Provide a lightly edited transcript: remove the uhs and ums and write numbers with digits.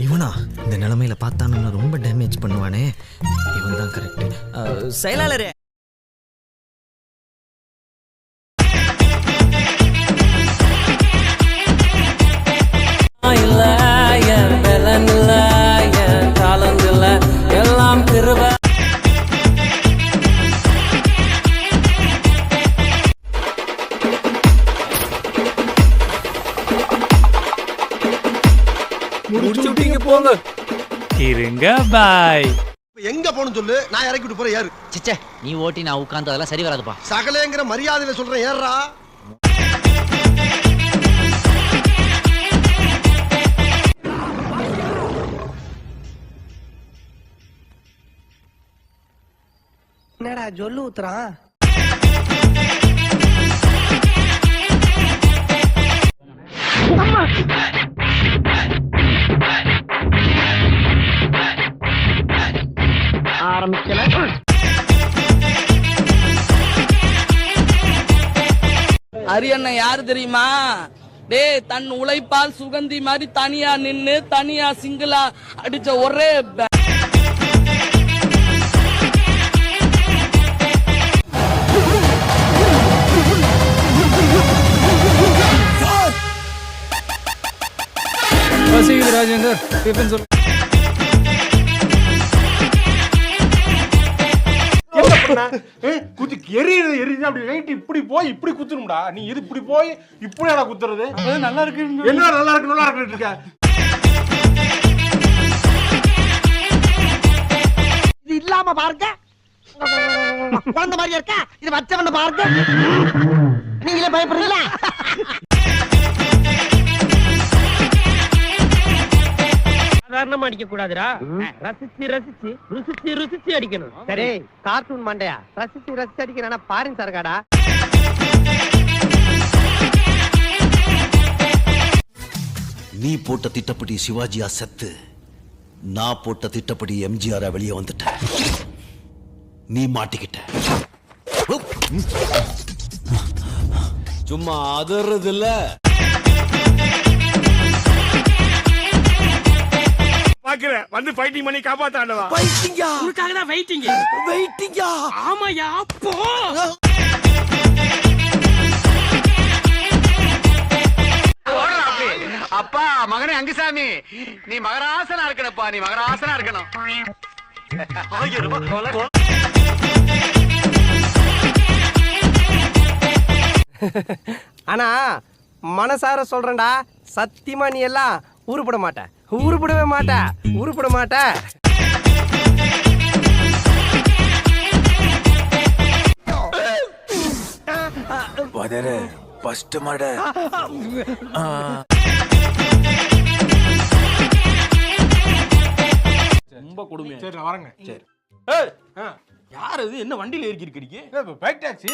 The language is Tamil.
இவனா இந்த நிலைமையில பார்த்தா நம்மள ரொம்ப டேமேஜ் பண்ணுவானே. இவன் தான் கரெக்ட். செயலாளரே, எல்லாம் திருவ முடிச்சு விட்டீங்க போங்க. இருங்க பாய். எங்க போகணும் சொல்லு, நான் இறக்கி விட்டு போறேன். ஏறு. சிச்சே, நீ ஓட்டி நான் உட்கார்ந்து அதெல்லாம் சரி வராதுப்பா. சகலேங்கிற மரியாதையில சொல்றேன், ஏறா. என்னடா ஜொல்லு ஊத்துறான்? ஆரம்பிக்கல. அரியண்ண யாரு தெரியுமா? டே, தன் உழைப்பால் சுகந்தி மாதிரி தனியா நின்னு தனியா சிங்கிளா அடிச்ச ஒரே ராஜேந்தர் டிஃபன் சொல்லு. குத்தி எரியுது அப்படி ரைட் இப்படி போய் இப்படி குத்துணும்டா. நீ இது இப்படி போய் இப்படி குத்துறது நல்லா இருக்கு. என்ன நல்லா இருக்கு இருக்க. இது இல்லாம பாருங்க, குழந்தை மாதிரியா இருக்கா? இது வச்சவன பாருங்க. நீங்களே பயப்படுறீங்களா? சாதாரணமா அடிக்க கூடாதுடா. ரசிச்சு ரசிச்சு ருசிச்சு ருசிச்சு அடிக்கணும். சரி, கார்ட்டூன் மண்டையா ரசிச்சு ரசிச்சு அடிக்கணும். பாருங்க சரகாடா. நீ போட்ட திட்டப்படி சிவாஜியா செத்து, நான் போட்ட திட்டப்படி எம்ஜிஆரா வெளியே வந்துட்ட. நீ மாட்டிக்கிட்ட. சும்மா அதறது இல்ல. பாக்குறேன் வந்து ஃபைட்டிங் பண்ணி காப்பாத்தாண்டவா. வெயிட்டிங்கா? உனக்காக தான் வெயிட்டிங். வெயிட்டிங்கா? ஆமாயா. போ. அப்பா மகனே அங்குசாமி, நீ மகராசனா இருக்கணும்ப்பா. நீ மகராசனா இருக்கணும். ஆனா மனசார சொல்றேன்டா, சத்தியமா நீ எல்லாம் உருப்பட மாட்ட. உருப்படவே மாட்ட. உருப்பட மாட்ட. ஃபர்ஸ்ட் மாட ரொம்ப கொடுமை. சரி நான் வரேங்க. சரி. யார் இது? என்ன வண்டியில ஏறி இருக்கீங்க? Bike taxi.